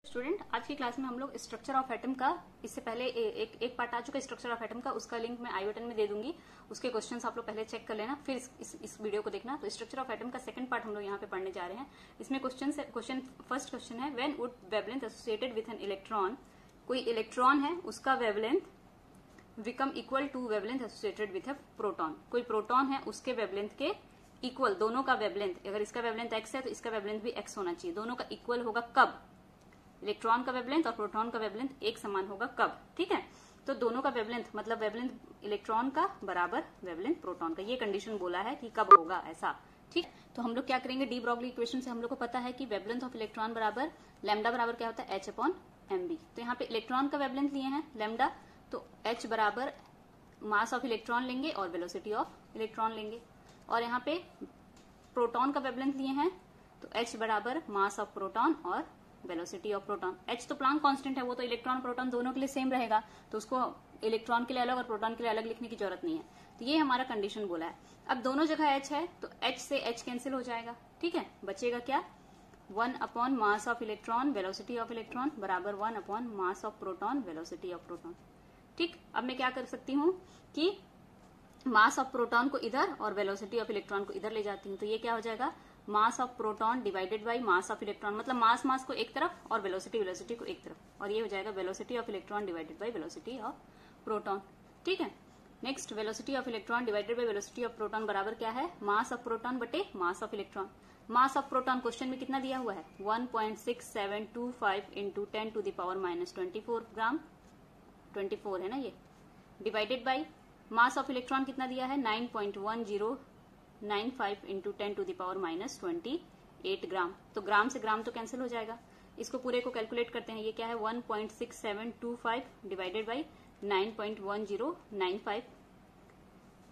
Student, आज की class में हम लोग स्ट्रक्चर ऑफ एटम का, इससे पहले एक पार्ट आ चुका है स्ट्रक्चर ऑफ एटम का, उसका लिंक मैं आई बटन में दे दूंगी। उसके क्वेश्चंस आप लोग पहले चेक कर लेना, फिर इस वीडियो को देखना। तो स्ट्रक्चर ऑफ एटम का सेकंड पार्ट हम लोग यहाँ पे पढ़ने जा रहे हैं। इसमें फर्स्ट क्वेश्चन है, when would wavelength associated with an electron, कोई इलेक्ट्रॉन है उसका wavelength become equal to wavelength associated with a proton. कोई प्रोटॉन है उसके वेवलेंथ के इक्वल, दोनों का वेवलेंथ, अगर इसका वेवलेंथ एक्स है तो इसका वेवलेंथ भी एक्स होना चाहिए। दोनों का इक्वल होगा कब? इलेक्ट्रॉन का वेवलेंथ और प्रोटॉन का वेवलेंथ एक समान होगा कब? ठीक है, तो दोनों का वेवलेंथ मतलब वेवलेंथ इलेक्ट्रॉन का बराबर वेवलेंथ प्रोटॉन का, ये कंडीशन बोला है कि कब होगा ऐसा। ठीक, तो हम लोग क्या करेंगे, डी ब्रॉगली इक्वेशन से हम लोग को पता है कि वेवलेंथ ऑफ इलेक्ट्रॉन बराबर लैम्डा बराबर क्या होता है, h/mv। तो यहाँ पे इलेक्ट्रॉन का वेवलेंथ लिए हैं लैम्डा, तो h बराबर मास ऑफ इलेक्ट्रॉन लेंगे और वेलोसिटी ऑफ इलेक्ट्रॉन लेंगे। और यहाँ पे प्रोटॉन का वेवलेंथ लिए हैं तो h बराबर मास ऑफ प्रोटॉन और वेलोसिटी ऑफ प्रोटॉन। h तो प्लांक कांस्टेंट है, वो तो इलेक्ट्रॉन प्रोटॉन दोनों के लिए सेम रहेगा, तो उसको इलेक्ट्रॉन के लिए अलग और प्रोटॉन के लिए अलग लिखने की जरूरत नहीं है। तो ये हमारा कंडीशन बोला है। अब दोनों जगह h है तो h से h कैंसिल हो जाएगा। ठीक है, बचेगा क्या, 1 mass of electron velocity of electron बराबर 1 mass of proton velocity of proton. ठीक, अब मैं क्या कर सकती हूँ कि मास ऑफ प्रोटॉन को इधर और वेलोसिटी ऑफ इलेक्ट्रॉन को इधर ले जाती हूँ, तो ये क्या हो जाएगा, mass of proton divided by mass of electron, मतलब मास को एक तरफ और वेलोसिटी को एक तरफ, और ये हो जाएगा velocity of electron divided by velocity of proton. ठीक है, next velocity of electron divided by velocity of proton बराबर क्या है, मास ऑफ प्रोटॉन बटे mass of electron. Mass of proton question में कितना दिया हुआ है, 1.6725 इंटू 10⁻⁻24 ग्राम, 24 है ना ये, divided by mass of electron कितना दिया है, 9.1095 इंटू 10⁻⁻28 ग्राम। तो ग्राम से ग्राम तो कैंसिल हो जाएगा, इसको पूरे को कैलकुलेट करते हैं। ये क्या है, 1.6725 डिवाइडेड बाई 9.1095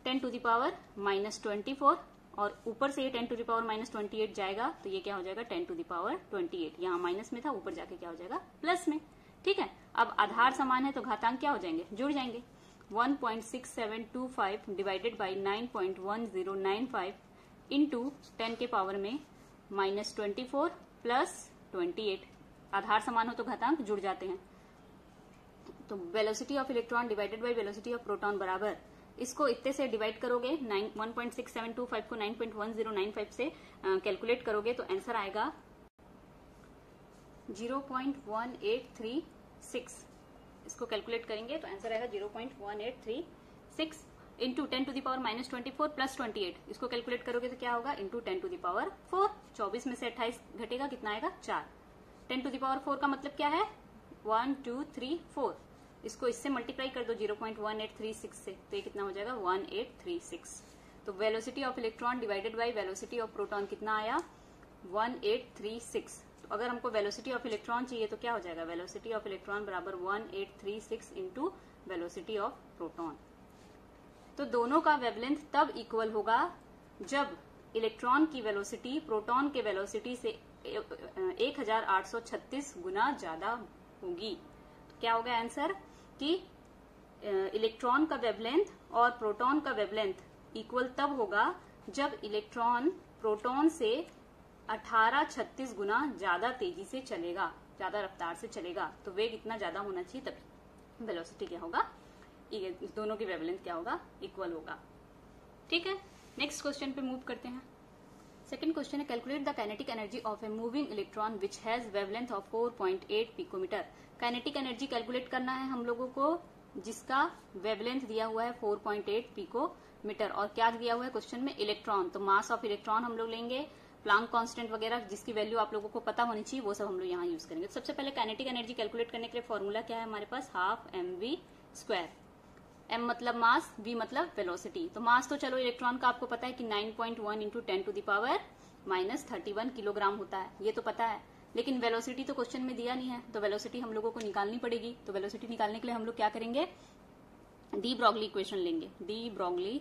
10⁻⁻24, और ऊपर से ये 10⁻⁻28 जाएगा तो ये क्या हो जाएगा, 10⁻28। यहाँ माइनस में था, ऊपर जाके क्या हो जाएगा, प्लस में। ठीक है, अब आधार समान है तो घातांक क्या हो जाएंगे, जुड़ जाएंगे। 1.6725 डिवाइडेड बाई 9.1095 इंटू 10 के पावर में -24 प्लस 28, आधार समान हो तो घातांक जुड़ जाते हैं। तो velocity of electron divided by velocity of proton बराबर, इसको इतने से डिवाइड करोगे, 1.6725 को 9.1095 से कैलकुलेट करोगे तो आंसर आएगा 0.1836। इसको कैलकुलेट करेंगे तो आंसर आएगा 0.1836 इंटू 10⁻⁻24 प्लस 28। इसको कैलकुलेट करोगे तो क्या होगा, इंटू 10⁴। 24 में से 28 घटेगा, कितना आएगा, 4। 10⁴ का मतलब क्या है, 1 2 3 4। इसको इससे मल्टीप्लाई कर दो 0.1836 से, तो ये कितना हो जाएगा, 1836। तो velocity of electron divided by velocity of proton कितना आया, 1836। तो अगर हमको वेलोसिटी ऑफ इलेक्ट्रॉन चाहिए तो क्या हो जाएगा, वेलोसिटी ऑफ इलेक्ट्रॉन बराबर 1836 इंटू वेलोसिटी ऑफ प्रोटॉन। तो दोनों का वेवलेंथ तब इक्वल होगा जब इलेक्ट्रॉन की वेलोसिटी प्रोटॉन के वेलोसिटी से 1836 गुना ज्यादा होगी। तो क्या होगा आंसर, कि इलेक्ट्रॉन का वेवलेंथ और प्रोटॉन का वेवलेंथ इक्वल तब होगा जब इलेक्ट्रॉन प्रोटॉन से 1836 गुना ज्यादा तेजी से चलेगा, ज्यादा रफ्तार से चलेगा। तो वेग इतना ज्यादा होना चाहिए तभी वेलोसिटी क्या होगा, दोनों की वेवलेंथ क्या होगा, इक्वल होगा। ठीक है, नेक्स्ट क्वेश्चन पे मूव करते हैं। सेकंड क्वेश्चन है, calculate the kinetic energy of a moving electron which has wavelength of 4.8 picometre. Kinetic energy calculate करना है हम लोगों को जिसका वेवलेंथ दिया हुआ है 4.8 पिकोमीटर, और क्या दिया हुआ है क्वेश्चन में, इलेक्ट्रॉन। तो मास ऑफ इलेक्ट्रॉन हम लोग लेंगे, प्लांक कांस्टेंट वगैरह जिसकी वैल्यू आप लोगों को पता होनी चाहिए वो सब हम लोग यहाँ यूज करेंगे। तो सबसे पहले काइनेटिक एनर्जी कैलकुलेट करने के लिए फॉर्मूला क्या है हमारे पास, 12mv²। m मतलब मास, v मतलब वेलोसिटी। तो मास तो चलो इलेक्ट्रॉन का आपको पता है कि 9.1 इंटू 10⁻⁻31 किलोग्राम होता है, ये तो पता है। लेकिन वेलोसिटी तो क्वेश्चन में दिया नहीं है, तो वेलोसिटी हम लोगों को निकालनी पड़ेगी। तो वेलोसिटी निकालने के लिए हम लोग क्या करेंगे, डी ब्रॉगली इक्वेशन लेंगे। डी ब्रॉगली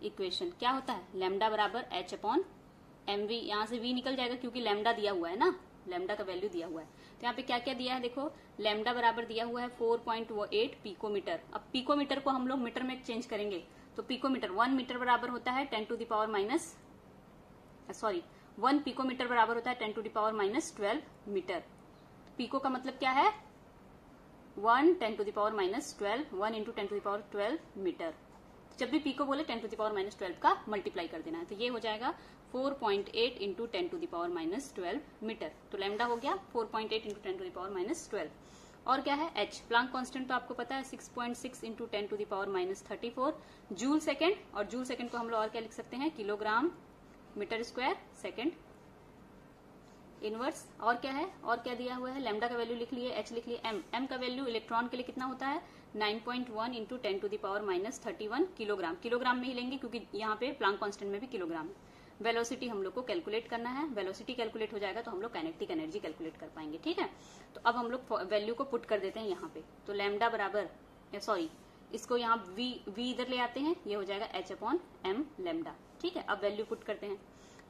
इक्वेशन क्या होता है, लैम्डा बराबर h/mv। यहाँ से v निकल जाएगा क्योंकि लैम्डा दिया हुआ है ना, लैम्डा का वैल्यू दिया हुआ है। तो यहाँ पे क्या क्या दिया है, देखो लैम्डा बराबर दिया हुआ है 4.8 पिकोमीटर। अब पिकोमीटर को हम लोग मीटर में चेंज करेंगे, तो पिकोमीटर 1 मीटर बराबर होता है 1 पिकोमीटर बराबर होता है 10⁻⁻12 मीटर। पीको का मतलब क्या है 1 10 to the power minus 12 1 into 10 to the power 12 metre. जब भी पीको बोले 10 टू द पावर माइनस 12 का मल्टीप्लाई कर देना है, तो ये हो जाएगा 4.8 into 10 to the power minus 12 metre. तो लैम्डा हो गया 4.8 into 10 to the power minus 12। और क्या है एच, प्लांक कांस्टेंट तो आपको पता है 6.6 into 10 to the power minus 34 joule second, और जूल सेकेंड को हम लोग और क्या लिख सकते हैं kilogram metre square second inverse. और क्या है, और क्या दिया हुआ है, लैम्डा का वैल्यू लिख लिए, एच लिख लिए, एम का वैल्यू इलेक्ट्रॉन के लिए कितना होता है 9.1 into 10 to the power minus 31 kilogram. Kilogram में ही लेंगे क्योंकि यहाँ पे प्लांक कांस्टेंट में भी किलोग्राम है। वेलोसिटी हम लोग को कैलकुलेट करना है, वेलोसिटी कैलकुलेट हो जाएगा तो हम लोग काइनेटिक एनर्जी कैलकुलेट कर पाएंगे। ठीक है, तो अब हम लोग वैल्यू को पुट कर देते हैं यहाँ पे। तो लैम्डा बराबर, सॉरी इसको यहाँ v इधर ले आते हैं, ये हो जाएगा h/m लैम्डा। ठीक है, अब वैल्यू पुट करते हैं,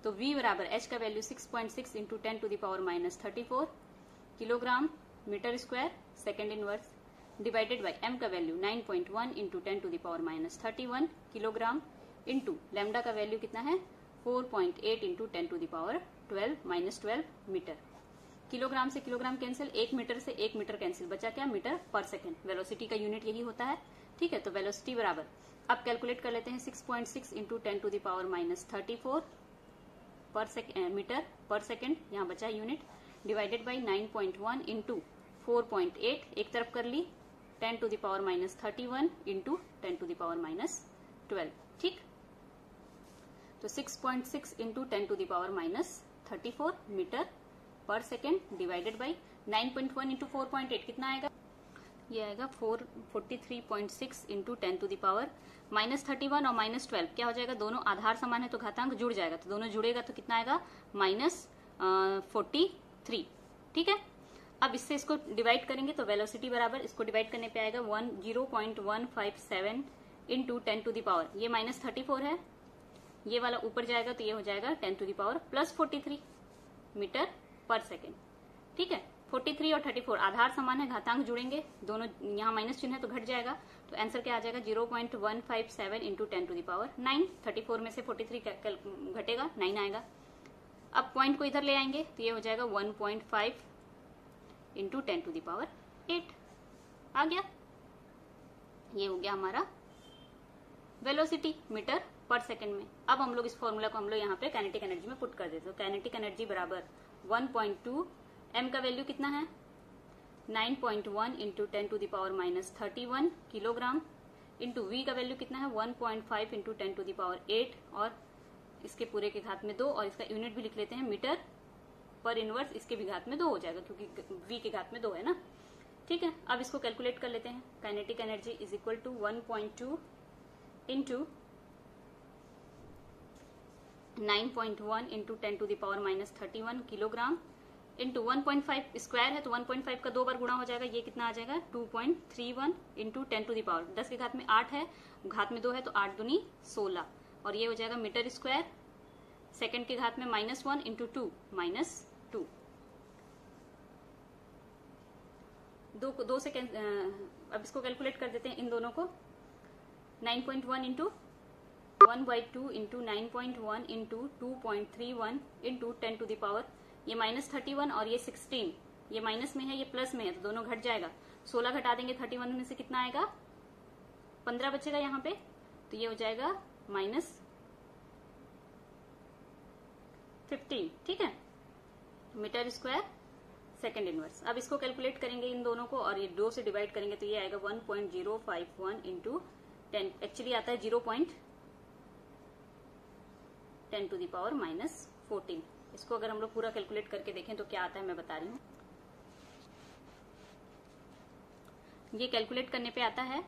तो v बराबर h का value 6.6 into 10 to the power minus 34 kilogram metre square second inverse, divided by m का value 9.1 into 10 to the power minus 31 kilogram, into lambda का वैल्यू कितना है 4.8 into 10 to the power 12 minus 12 metre. Kilogram से kilogram cancel, 1 metre से 1 metre cancel, बचा क्या metre per second. Velocity का unit यही होता है। ठीक है, तो वेलोसिटी बराबर, अब कैलकुलेट कर लेते हैं 6.6 into 10 to the power minus 34 metre per second, यहाँ बचा यूनिट, डिवाइडेड बाई 9.1 इंटू 4.8 एक तरफ कर ली, 10 to the power minus 31 into 10 to the power minus 12। ठीक, तो 6.6 into 10 to the power minus 34 metre per second, divided by 9.1 into 4.8 कितना आएगा, ये आएगा 443.6 into 10 to the power minus 31 और माइनस 12 क्या हो जाएगा, दोनों आधार समान है तो घातांक जुड़ जाएगा, तो दोनों जुड़ेगा तो कितना आएगा माइनस 43। ठीक है, अब इससे इसको डिवाइड करेंगे तो वेलोसिटी बराबर, इसको डिवाइड करने पे आएगा 0.157 इंटू 10 टू द पावर, ये माइनस 34 है, ये वाला ऊपर जाएगा तो ये हो जाएगा 10 to the power plus 43 metre per second. ठीक है, 43 और 34 आधार समान है, घातांक जुड़ेंगे, दोनों यहाँ माइनस चिन्ह है तो घट जाएगा, तो आंसर क्या आ जाएगा 0.157 इंटू 10 टू द पावर 9। 34 में से 43 घटेगा, 9 आएगा। अब पॉइंट को इधर ले आएंगे तो ये हो जाएगा 1.5 इंटू 10 टू द पावर 8 आ गया। ये हो गया हमारा वेलोसिटी मीटर पर सेकेंड में। अब हम लोग इस फॉर्मूला को हम लोग यहाँ पे काइनेटिक एनर्जी में पुट कर देते हैं। काइनेटिक एनर्जी बराबर 1.2, m का वैल्यू कितना है 9.1 into 10 to the power minus 31 kilogram, into v का वैल्यू कितना है 1.5 इंटू 10 टू द पावर 8, और इसके पूरे के घात में 2, और इसका यूनिट भी लिख लेते हैं मीटर पर इनवर्स, इसके भी घात में 2 हो जाएगा क्योंकि v के घात में 2 है ना। ठीक है, अब इसको कैलकुलेट कर लेते हैं। Kinetic energy is equal to 1.2 into 9.1 into 10 to the power minus 31 kilogram, into 1.5 square है तो 1.5 का 2 बार गुणा हो जाएगा, ये कितना आ जाएगा 2.31 इंटू 10 टू द पावर, 10 के घात में 8 है, घात में 2 है तो 8 दूनी 16, और ये हो जाएगा मीटर स्क्वायर सेकेंड के घात में -1 इंटू 2 -2। दो से अब इसको कैलकुलेट कर देते हैं इन दोनों को। 9.1 into 1/2 into 9.1 into 2.31 into 10 to the power, ये -31 और ये 16, ये माइनस में है ये प्लस में है तो दोनों घट जाएगा, 16 घटा देंगे 31 में से कितना आएगा 15 बचेगा यहाँ पे, तो ये हो जाएगा -15। ठीक है, मीटर स्क्वायर सेकेंड इनवर्स। अब इसको कैलकुलेट करेंगे इन दोनों को और ये 2 से डिवाइड करेंगे तो ये आएगा 1.051 इंटू 10, एक्चुअली आता है 0.10 टू द पावर -14। इसको अगर हम लोग पूरा कैलकुलेट करके देखें तो क्या आता है मैं बता रही हूँ। ये कैलकुलेट करने पे आता है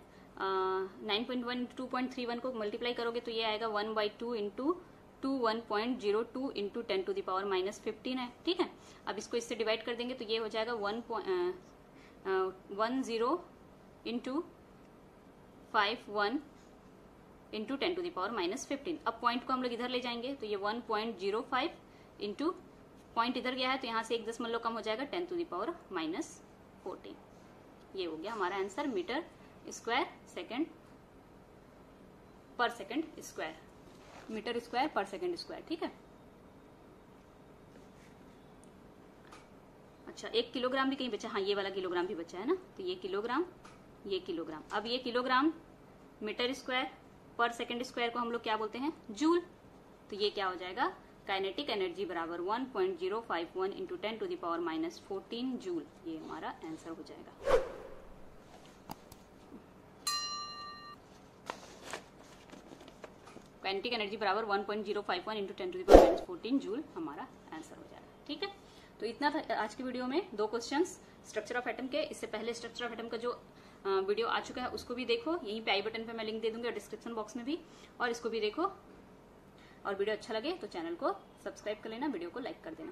9.1 2.31 को मल्टीप्लाई करोगे तो ये आएगा 1/2 into 1.02 into 10 to the power -15 है। ठीक है, अब इसको इससे डिवाइड कर देंगे तो ये हो जाएगा 10 into 51 into 10 to the power -15। अब पॉइंट को हम लोग इधर ले जाएंगे तो ये 1.05 इंटू पॉइंट इधर गया है तो यहाँ से 1 दशमलव कम हो जाएगा 10 टू द पावर -14। ये हो गया हमारा आंसर मीटर स्क्वायर सेकेंड पर सेकेंड स्क्वायर, मीटर स्क्वायर पर सेकेंड स्क्वायर। ठीक है, अच्छा 1 किलोग्राम भी कहीं बचा, हाँ ये वाला किलोग्राम भी बचा है ना, तो ये किलोग्राम, ये किलोग्राम। अब ये किलोग्राम मीटर स्क्वायर पर सेकंड स्क्वायर को हम लोग क्या बोलते हैं, जूल। तो ये क्या हो जाएगा, काइनेटिक एनर्जी बराबर 1.051 इंटू 10⁻⁻14 जूल। ये हमारा आंसर हो जाएगा। काइनेटिक एनर्जी बराबर 1.051 इंटू 10⁻⁻14 जूल हमारा आंसर हो जाएगा। ठीक है, तो इतना था आज की वीडियो में। 2 क्वेश्चंस स्ट्रक्चर ऑफ एटम के। इससे पहले स्ट्रक्चर ऑफ एटम का जो वीडियो आ चुका है उसको भी देखो, यहीं पे आई बटन पे मैं लिंक दे दूंगी और डिस्क्रिप्शन बॉक्स में भी, और इसको भी देखो। और वीडियो अच्छा लगे तो चैनल को सब्सक्राइब कर लेना, वीडियो को लाइक कर देना।